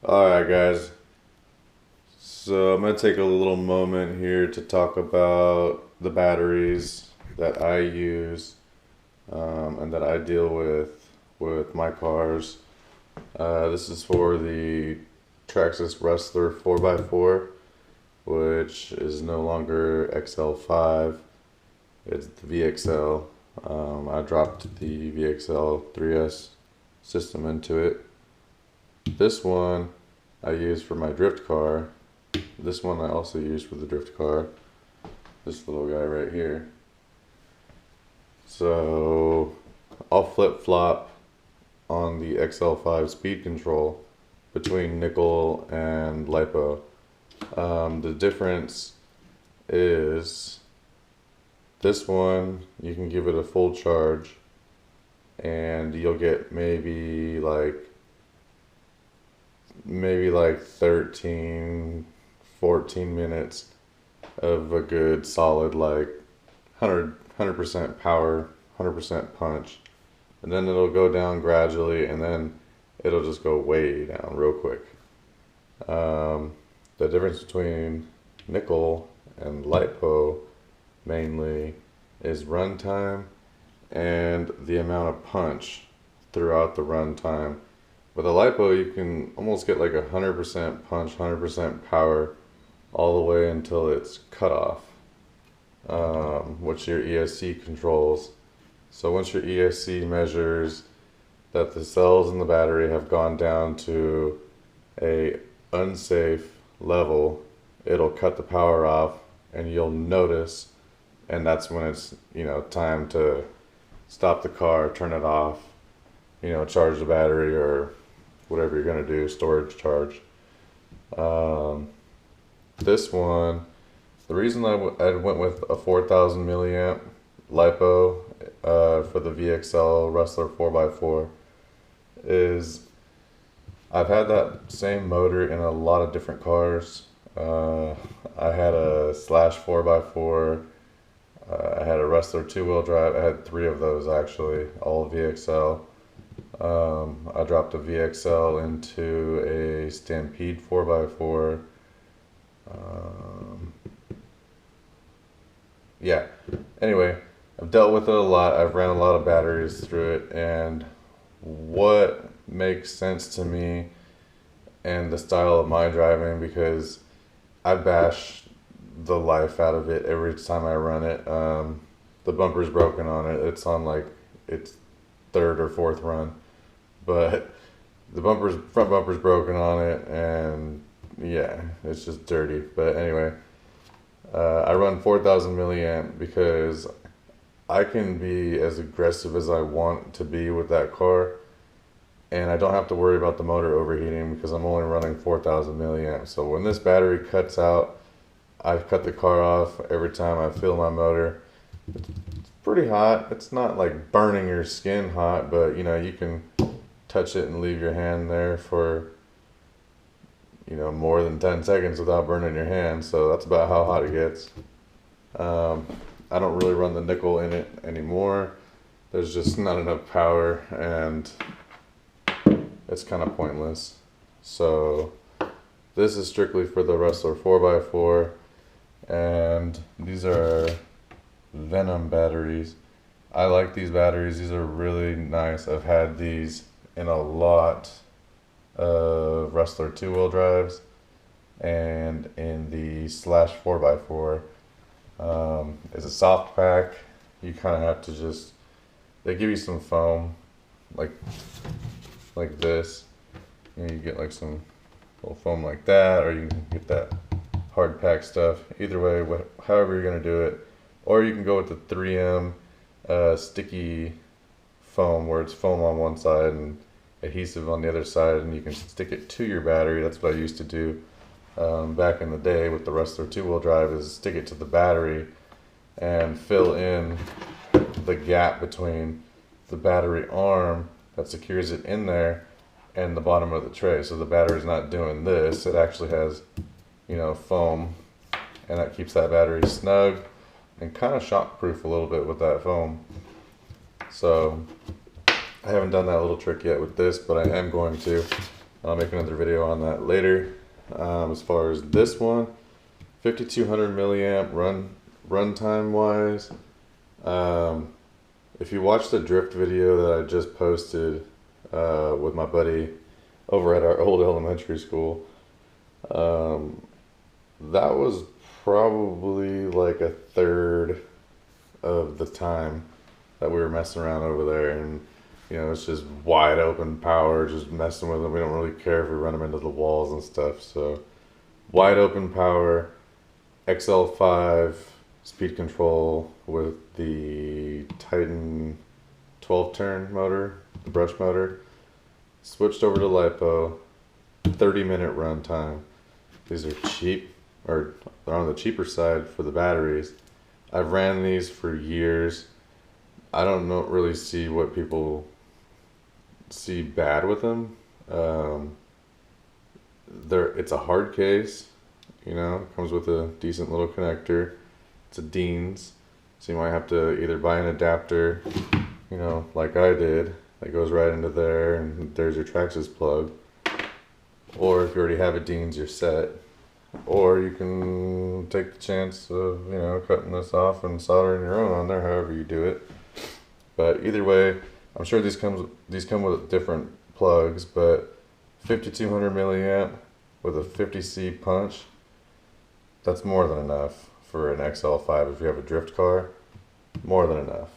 Alright, guys. So, I'm going to take a little moment here to talk about the batteries that I use and that I deal with my cars. This is for the Traxxas Wrestler 4x4, which is no longer XL5, it's the VXL. I dropped the VXL 3S system into it. This one I use for my drift car. This one I also use for the drift car. This little guy right here. So I'll flip-flop on the XL5 speed control between nickel and LiPo. The difference is this one you can give it a full charge and you'll get maybe like 13 14 minutes of a good solid like 100% power, 100% punch, and then it'll go down gradually and then it'll just go way down real quick. The difference between nickel and LiPo mainly is runtime and the amount of punch throughout the runtime. With a LiPo, you can almost get like 100% punch, 100% power all the way until it's cut off, which your ESC controls. So once your ESC measures that the cells in the battery have gone down to a unsafe level, it'll cut the power off and you'll notice, and that's when it's, time to stop the car, turn it off, charge the battery or whatever you're going to do, storage charge. This one, the reason I went with a 4,000 milliamp LiPo for the VXL Wrestler 4x4 is I've had that same motor in a lot of different cars. I had a Slash 4x4, I had a Wrestler 2-wheel drive, I had 3 of those actually, all VXL. I dropped a VXL into a Stampede 4x4. Yeah, anyway, I've dealt with it a lot. I've ran a lot of batteries through it, and what makes sense to me and the style of my driving, because I bash the life out of it every time I run it. The bumper's broken on it. It's on like its third or fourth run, but the front bumper's broken on it, and yeah, it's just dirty. But anyway, I run 4,000 milliamp because I can be as aggressive as I want to be with that car, and I don't have to worry about the motor overheating because I'm only running 4,000 milliamp. So when this battery cuts out, I cut the car off every time I feel my motor. It's pretty hot. It's not like burning your skin hot, but you can touch it and leave your hand there for more than 10 seconds without burning your hand. So that's about how hot it gets. I don't really run the nickel in it anymore. There's just not enough power and it's kind of pointless. So this is strictly for the Wrestler 4x4, and these are Venom batteries. I like these batteries. These are really nice. I've had these in a lot of Wrestler 2-wheel drives and in the Slash 4x4. It's a soft pack. You kind of have to they give you some foam like this. You get like some little foam like that, or you can get that hard pack stuff. Either way, however you're gonna do it, or you can go with the 3M sticky foam, where it's foam on one side and adhesive on the other side, and you can stick it to your battery. That's what I used to do back in the day with the Wrestler 2-wheel drive, is stick it to the battery and fill in the gap between the battery arm that secures it in there and the bottom of the tray. So the battery's not doing this, it actually has foam, and that keeps that battery snug and kind of shock proof a little bit with that foam. So I haven't done that little trick yet with this, but I am going to. I'll make another video on that later. As far as this one, 5200 milliamp runtime wise. If you watch the drift video that I just posted with my buddy over at our old elementary school, that was probably like a third of the time that we were messing around over there, and you know, it's just wide open power, just messing with them. We don't really care if we run them into the walls and stuff. So wide open power, XL5 speed control with the Titan 12 turn motor, the brush motor. Switched over to LiPo, 30-minute run time. These are cheap, or they're on the cheaper side for the batteries. I've ran these for years. I don't really see what people see bad with them. It's a hard case, you know, comes with a decent little connector. It's a Dean's, so you might have to either buy an adapter, you know, like I did, that goes right into there, and there's your Traxxas plug. Or if you already have a Dean's, you're set. Or you can take the chance of, you know, cutting this off and soldering your own on there, however you do it. But either way, I'm sure these come with different plugs, but 5200 milliamp with a 50C punch, that's more than enough for an XL5 if you have a drift car. More than enough.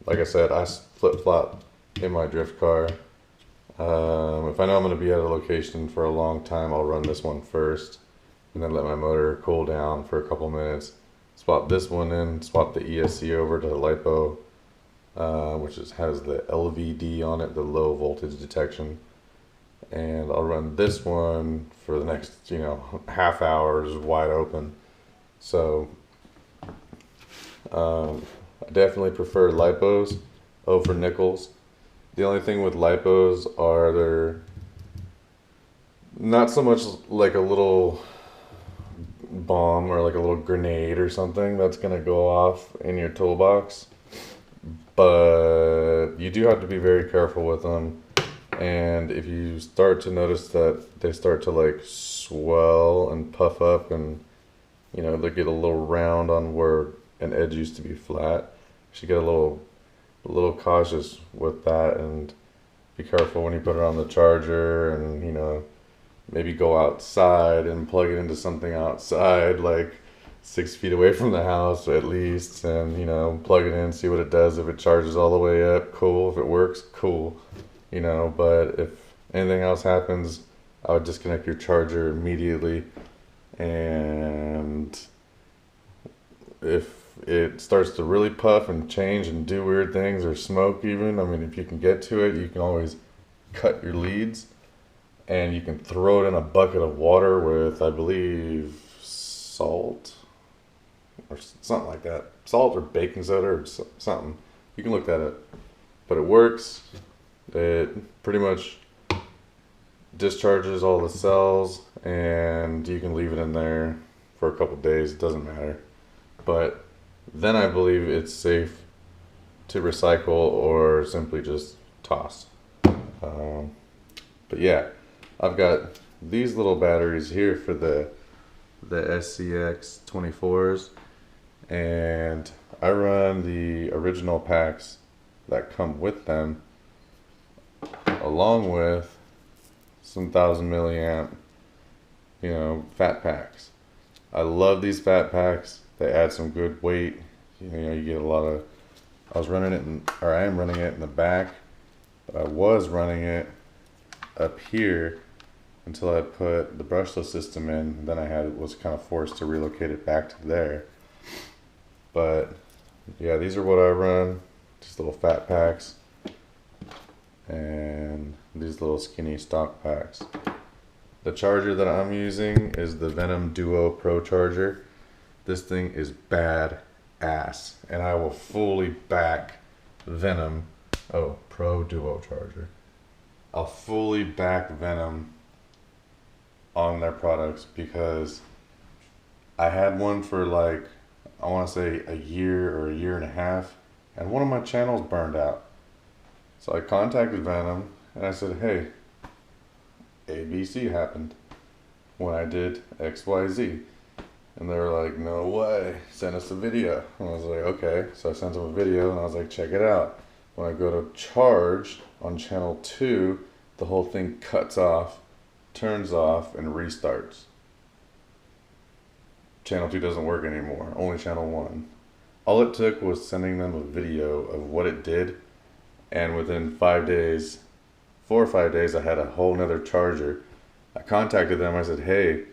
Like I said, I flip-flop in my drift car. If I know I'm going to be at a location for a long time, I'll run this one first and then let my motor cool down for a couple minutes. Swap this one in, swap the ESC over to the LiPo, which has the LVD on it, the low voltage detection. And I'll run this one for the next, you know, half hour, just wide open. So I definitely prefer LiPos over nickels. The only thing with LiPos are they're not so much like a little bomb or like a little grenade or something that's gonna go off in your toolbox, but you do have to be very careful with them. And if you start to notice that they start to like swell and puff up, and you know, they get a little round on where an edge used to be flat, you should get a little cautious with that, and be careful when you put it on the charger, and you know, maybe go outside and plug it into something outside, like 6 feet away from the house at least, and you know, plug it in, see what it does. If it charges all the way up, cool. If it works, cool, you know. But if anything else happens, I would disconnect your charger immediately. And if it starts to really puff and change and do weird things, or smoke even, I mean, if you can get to it, you can always cut your leads, and you can throw it in a bucket of water with, I believe, salt or something like that. Salt or baking soda or something. You can look that up. But it works. It pretty much discharges all the cells, and you can leave it in there for a couple days. It doesn't matter. But then I believe it's safe to recycle or simply just toss. But yeah, I've got these little batteries here for the SCX 24s, and I run the original packs that come with them, along with some 1000 milliamp, you know, fat packs. I love these fat packs. They add some good weight. You know, you get a lot of. I am running it in the back, but I was running it up here until I put the brushless system in. And then I was kind of forced to relocate it back to there. But yeah, these are what I run. Just little fat packs, and these little skinny stock packs. The charger that I'm using is the Venom Duo Pro charger. This thing is bad ass, and I will fully back Venom. Oh, Pro Duo charger. I'll fully back Venom on their products, because I had one for like, I want to say a year or a year and a half, and one of my channels burned out. So I contacted Venom and I said, hey, ABC happened when I did XYZ. And they were like, no way, send us a video. And I was like, okay. So I sent them a video and I was like, check it out. When I go to charge on channel 2, the whole thing cuts off, turns off, and restarts. Channel 2 doesn't work anymore, only channel 1. All it took was sending them a video of what it did, and within 5 days, 4 or 5 days, I had a whole nother charger. I contacted them, I said, hey,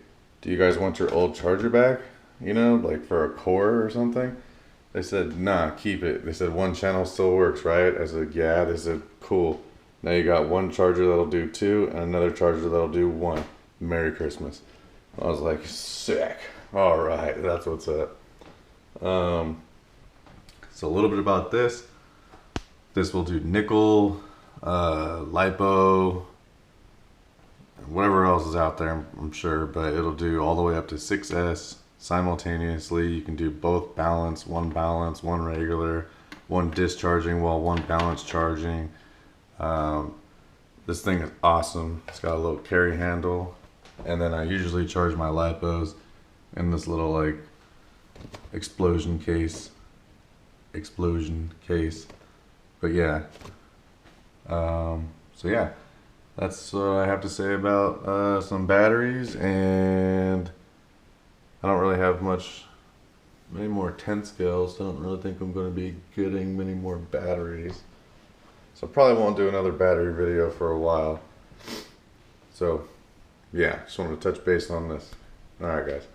do you guys want your old charger back? You know, like for a core or something? They said, nah, keep it. They said, one channel still works, right? I said, yeah. They said, cool. Now you got one charger that'll do 2 and another charger that'll do 1. Merry Christmas. I was like, sick. All right, that's what's up. So a little bit about this. This will do nickel, LiPo, whatever else is out there, I'm sure, but it'll do all the way up to 6S simultaneously. You can do both balance, one regular, one discharging while one balance charging. This thing is awesome. It's got a little carry handle, and then I usually charge my LiPos in this little like explosion case. But yeah, so yeah, that's what I have to say about some batteries, and I don't really have many more 10 scales, so I don't really think I'm going to be getting many more batteries. So I probably won't do another battery video for a while. So yeah, just wanted to touch base on this. Alright guys.